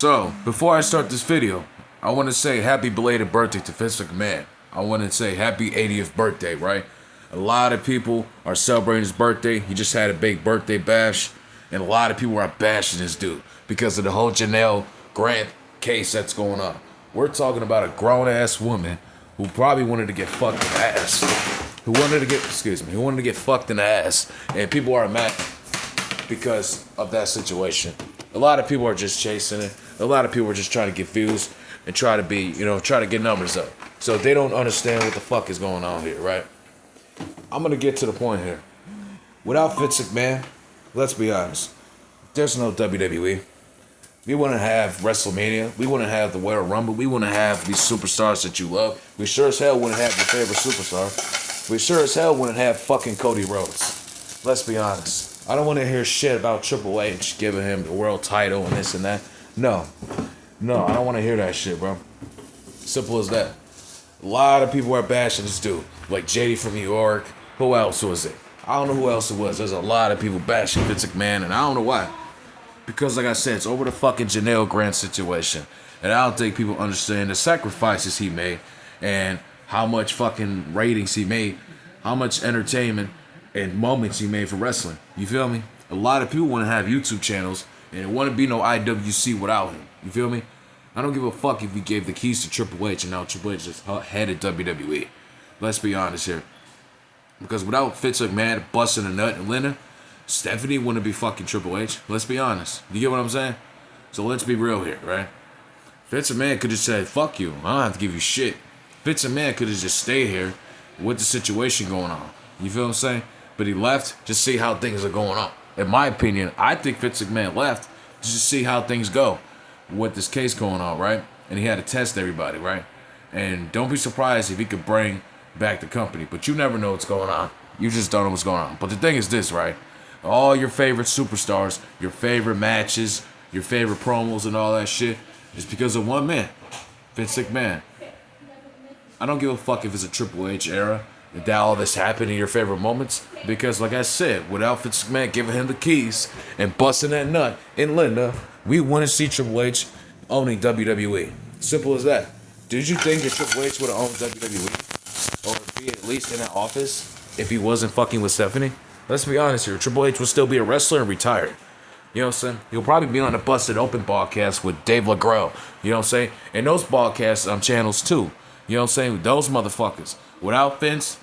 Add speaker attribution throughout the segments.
Speaker 1: So, before I start this video, I want to say happy belated birthday to Vince McMahon. I want to say happy 80th birthday, right? A lot of people are celebrating his birthday. He just had a big birthday bash, and a lot of people are bashing this dude because of the whole Janelle Grant case that's going on. We're talking about a grown-ass woman who probably wanted to get fucked in the ass. Who wanted to get fucked in the ass, and people are mad because of that situation. A lot of people are just chasing it. A lot of people are just trying to get views and try to get numbers up. So they don't understand what the fuck is going on here, right? I'm gonna get to the point here. Without Vince McMahon, let's be honest, there's no WWE. We wouldn't have WrestleMania. We wouldn't have the Royal Rumble. We wouldn't have these superstars that you love. We sure as hell wouldn't have your favorite superstar. We sure as hell wouldn't have fucking Cody Rhodes. Let's be honest. I don't want to hear shit about Triple H giving him the world title and this and that. No, I don't want to hear that shit, bro. Simple as that. A lot of people are bashing this dude. Like JD from New York. Who else was it? I don't know who else it was. There's a lot of people bashing Vince McMahon, and I don't know why. Because like I said, it's over the fucking Janelle Grant situation. And I don't think people understand the sacrifices he made and how much fucking ratings he made, how much entertainment and moments he made for wrestling. You feel me? A lot of people want to have YouTube channels and it wouldn't be no IWC without him. You feel me? I don't give a fuck if he gave the keys to Triple H and now Triple H just headed WWE. Let's be honest here. Because without Vince McMahon busting a nut and Linda, Stephanie wouldn't be fucking Triple H. Let's be honest. You get what I'm saying? So let's be real here, right? Vince McMahon could have said, fuck you. I don't have to give you shit. Vince McMahon could have just stayed here with the situation going on. You feel what I'm saying? But he left to see how things are going on. In my opinion, I think Vince McMahon left to just see how things go with this case going on, right? And he had to test everybody, right? And don't be surprised if he could bring back the company. But you never know what's going on. You just don't know what's going on. But the thing is this, right? All your favorite superstars, your favorite matches, your favorite promos and all that shit is because of one man, Vince McMahon. I don't give a fuck if it's a Triple H era, that all this happened in your favorite moments, because like I said, without Vince McMahon giving him the keys and busting that nut in Linda, we wouldn't see Triple H owning WWE. Simple as that. Did you think that Triple H would have owned WWE? Or be at least in that office if he wasn't fucking with Stephanie? Let's be honest here. Triple H will still be a wrestler and retired. You know what I'm saying? He'll probably be on the Busted Open podcast with Dave LaGrell. You know what I'm saying? And those podcasts on channels too. You know what I'm saying? Those motherfuckers. Without Vince,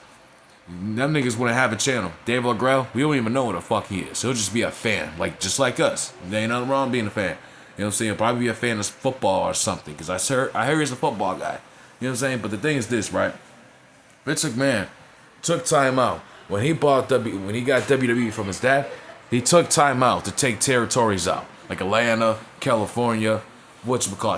Speaker 1: them niggas wouldn't have a channel. Dave LaGrell, we don't even know what the fuck he is. He'll just be a fan, just like us. There ain't nothing wrong being a fan. You know what I'm saying? He'll probably be a fan of football or something, because I heard he's a football guy. You know what I'm saying? But the thing is this, right? Vince McMahon took time out. When he got WWE from his dad, he took time out to take territories out. Like Atlanta, California,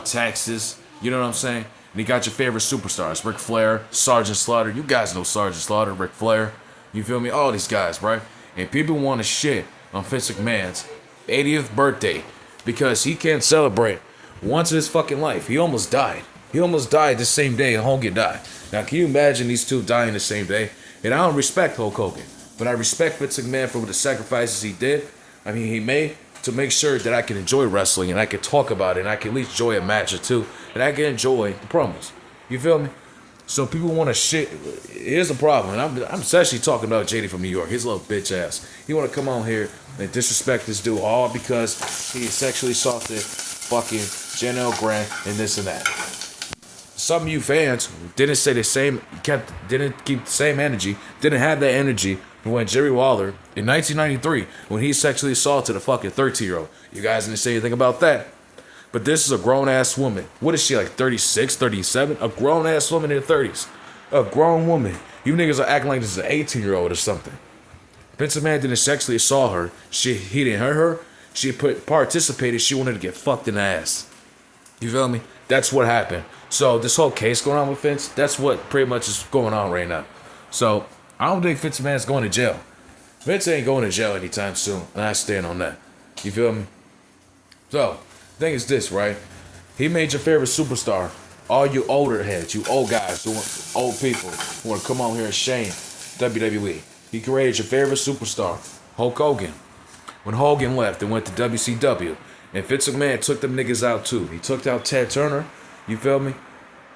Speaker 1: Texas. You know what I'm saying? And he got your favorite superstars, Ric Flair, Sergeant Slaughter. You guys know Sergeant Slaughter, Ric Flair. You feel me? All these guys, right? And people want to shit on Vince McMahon's 80th birthday because he can't celebrate once in his fucking life. He almost died. He almost died the same day Hogan died. Now, can you imagine these two dying the same day? And I don't respect Hulk Hogan, but I respect Vince McMahon for the sacrifices he made to make sure that I can enjoy wrestling and I can talk about it and I can at least enjoy a match or two and I can enjoy the promos. You feel me? So people want to shit. Here's the problem, and I'm especially talking about JD from New York, his little bitch ass. He want to come on here and disrespect this dude all because he sexually assaulted fucking Janelle Grant and this and that. Some of you fans didn't keep the same energy, didn't have that energy when Jerry Waller in 1993, when he sexually assaulted a fucking 13-year-old. You guys didn't say anything about that. But this is a grown-ass woman. What is she, like 36, 37? A grown-ass woman in her 30s. A grown woman. You niggas are acting like this is an 18-year-old or something. Vince McMahon didn't sexually assault her. He didn't hurt her. She participated. She wanted to get fucked in the ass. You feel me? That's what happened. So this whole case going on with Vince, that's what pretty much is going on right now. So I don't think Vince McMahon's going to jail. Vince ain't going to jail anytime soon, and I stand on that. You feel me? So the thing is this, right? He made your favorite superstar. All you older heads, you old guys, old people who want to come on here and shame WWE. He created your favorite superstar, Hulk Hogan. When Hogan left and went to WCW, And Vince McMahon took them niggas out too. He took out Ted Turner. You feel me?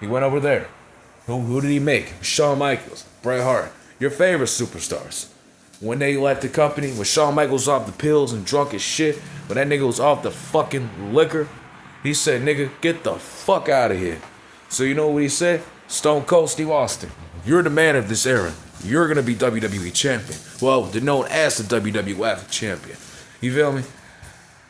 Speaker 1: He went over there. Who did he make? Shawn Michaels, Bret Hart, your favorite superstars. When they left the company, when Shawn Michaels off the pills and drunk as shit, when that nigga was off the fucking liquor, he said, nigga, get the fuck out of here. So you know what he said? Stone Cold Steve Austin, you're the man of this era. You're going to be WWE champion. Well, they're known as the WWF champion. You feel me?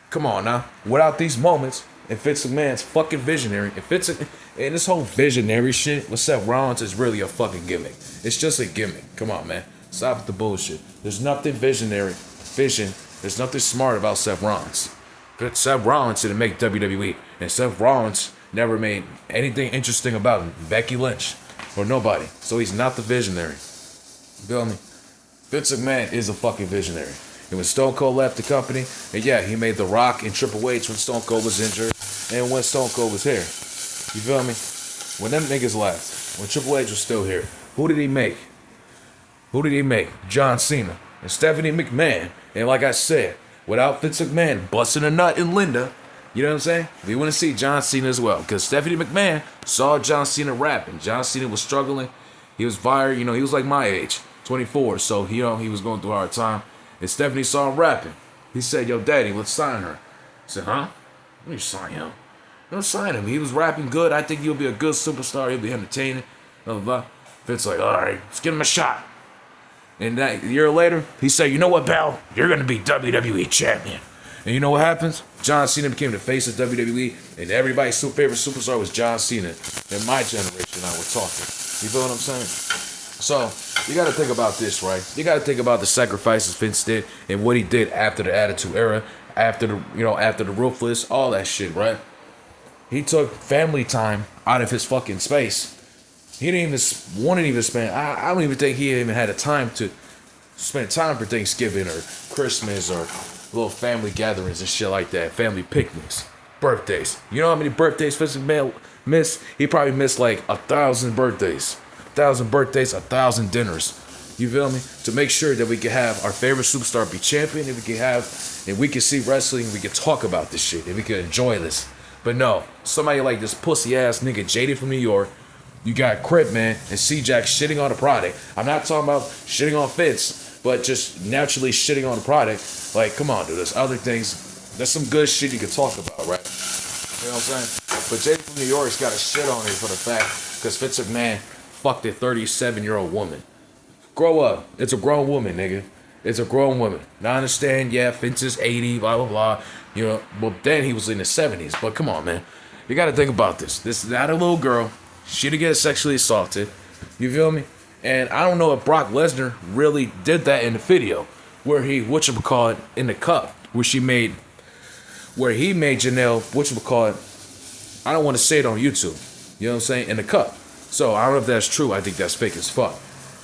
Speaker 1: Come on now. Without these moments, if Vince McMahon's fucking visionary, and this whole visionary shit with Seth Rollins is really a fucking gimmick. It's just a gimmick. Come on, man. Stop with the bullshit. There's nothing there's nothing smart about Seth Rollins. Seth Rollins didn't make WWE, and Seth Rollins never made anything interesting about him. Becky Lynch or nobody. So he's not the visionary. You feel me? Vince McMahon is a fucking visionary. And when Stone Cold left the company, and yeah, he made The Rock and Triple H when Stone Cold was injured, and when Stone Cold was here. You feel me? When them niggas left, when Triple H was still here, who did he make? John Cena and Stephanie McMahon. And like I said, without Vince McMahon busting a nut in Linda, you know what I'm saying? We want to see John Cena as well. Because Stephanie McMahon saw John Cena rapping. John Cena was struggling. He was fired. You know, he was like my age, 24. So, you know, he was going through a hard time. And Stephanie saw him rapping. He said, yo, daddy, let's sign her. I said, huh? Let me sign him. Don't sign him. He was rapping good. I think he'll be a good superstar. He'll be entertaining. Blah, blah, blah. Vince like, all right, let's give him a shot. And that year later, he said, you know what, Bell? You're going to be WWE champion. And you know what happens? John Cena became the face of WWE, and everybody's favorite superstar was John Cena. In my generation, I was talking. You feel what I'm saying? So, you got to think about this, right? You got to think about the sacrifices Vince did and what he did after the Attitude Era, after the Ruthless, all that shit, right? He took family time out of his fucking space. He didn't even want to even spend. I don't even think he even had a time to spend time for Thanksgiving or Christmas or little family gatherings and shit like that. Family picnics, birthdays. You know how many birthdays Vince McMahon missed? He probably missed like 1,000 birthdays, 1,000 dinners. You feel me? To make sure that we can have our favorite superstar be champion, and we can see wrestling, and we can talk about this shit, and we can enjoy this. But no, somebody like this pussy ass nigga JD from New York. You got Crip, man, and C-Jack shitting on the product. I'm not talking about shitting on Fitz, but just naturally shitting on the product. Like, come on, dude. There's other things. There's some good shit you can talk about, right? You know what I'm saying? But JD from New York's got a shit on it for the fact because Vince McMahon fucked a 37-year-old woman. Grow up. It's a grown woman, nigga. It's a grown woman. Now I understand, yeah, Vince is 80, blah, blah, blah. You know, well, then he was in his 70s. But come on, man. You got to think about this. This is not a little girl. She didn't get sexually assaulted. You feel me? And I don't know if Brock Lesnar really did that in the video where he, whatchamacallit, in the cup, where he made Janelle, whatchamacallit, I don't want to say it on YouTube. You know what I'm saying? In the cup. So I don't know if that's true. I think that's fake as fuck.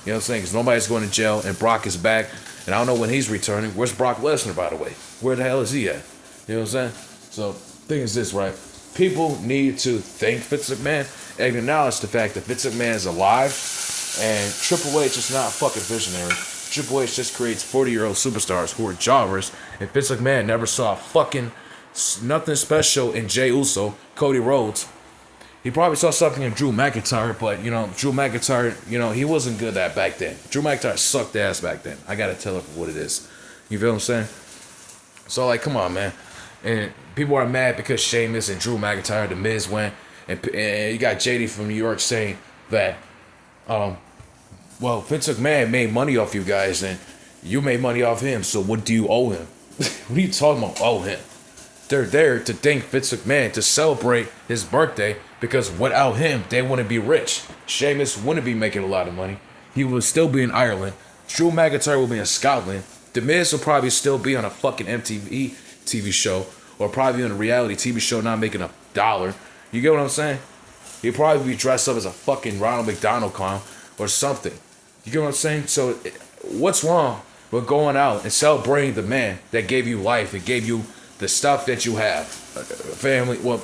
Speaker 1: You know what I'm saying? Because nobody's going to jail and Brock is back. And I don't know when he's returning. Where's Brock Lesnar, by the way? Where the hell is he at? You know what I'm saying? So, thing is this, right? People need to thank Vince McMahon and acknowledge the fact that Vince McMahon is alive and Triple H is not fucking visionary. Triple H just creates 40-year-old superstars who are jobbers, and Vince McMahon never saw fucking nothing special in Jey Uso, Cody Rhodes. He probably saw something in Drew McIntyre, but, you know, Drew McIntyre, you know, he wasn't good at back then. Drew McIntyre sucked ass back then. I gotta tell it for what it is. You feel what I'm saying? So, like, come on, man. And people are mad because Sheamus and Drew McIntyre, The Miz went, and you got JD from New York saying that, well, Vince McMahon made money off you guys, and you made money off him, so what do you owe him? What are you talking about, owe him? They're there to thank Vince McMahon, to celebrate his birthday, because without him, they wouldn't be rich. Sheamus wouldn't be making a lot of money. He would still be in Ireland. Drew McIntyre would be in Scotland. The Miz will probably still be on a fucking MTV TV show, or probably on a reality TV show not making $1. You get what I'm saying? He'd probably be dressed up as a fucking Ronald McDonald clown or something. You get what I'm saying? So what's wrong with going out and celebrating the man that gave you life and gave you the stuff that you have? Family, well,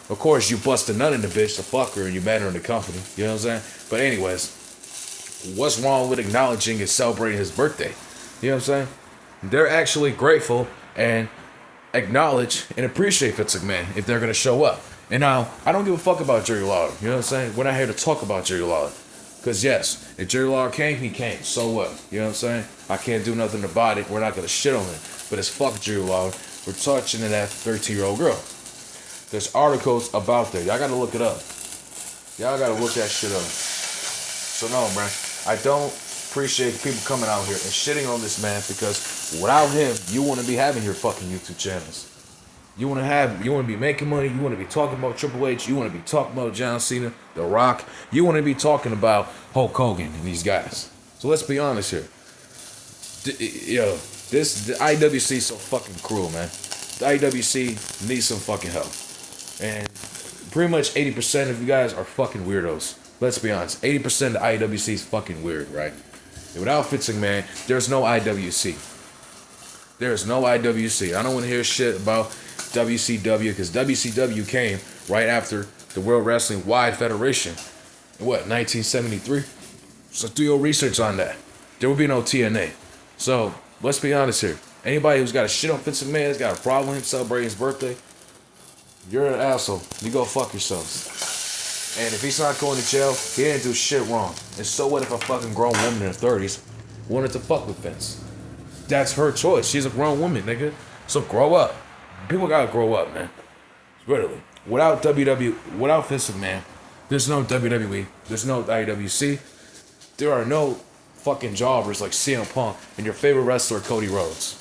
Speaker 1: of course you bust a nut in the bitch to fuck her and you met her in the company. You know what I'm saying? But anyways, what's wrong with acknowledging and celebrating his birthday? You know what I'm saying? They're actually grateful, and acknowledge and appreciate Vince McMahon if they're gonna show up. And now, I don't give a fuck about Jerry Lawler. You know what I'm saying? We're not here to talk about Jerry Lawler. Because yes, if Jerry Lawler came, he came. So what? You know what I'm saying? I can't do nothing about it. We're not gonna shit on him. But it's fuck Jerry Lawler. We're touching to that 13-year-old girl. There's articles about that. Y'all gotta look it up. Y'all gotta look that shit up. So no, man. I don't appreciate people coming out here and shitting on this man, because without him, you wouldn't be having your fucking YouTube channels. You want to be making money. You want to be talking about Triple H. You want to be talking about John Cena, The Rock. You want to be talking about Hulk Hogan and these guys. So let's be honest here. The IWC is so fucking cruel, man. The IWC needs some fucking help. And pretty much 80% of you guys are fucking weirdos. Let's be honest. 80% of the IWC is fucking weird, right? And without Vince McMahon, there's no IWC. There's no IWC. I don't want to hear shit about WCW, because WCW came right after the World Wrestling Wide Federation in 1973? So do your research on that. There will be no TNA. So let's be honest here. Anybody who's got a shit on Vince McMahon, has got a problem with him celebrating his birthday, you're an asshole. You go fuck yourselves. And if he's not going to jail, he didn't do shit wrong. And so what if a fucking grown woman in her 30s wanted to fuck with Vince? That's her choice. She's a grown woman, nigga. So grow up. People gotta grow up, man. Literally. Without Vince McMahon, there's no WWE. There's no IWC. There are no fucking jobbers like CM Punk and your favorite wrestler, Cody Rhodes.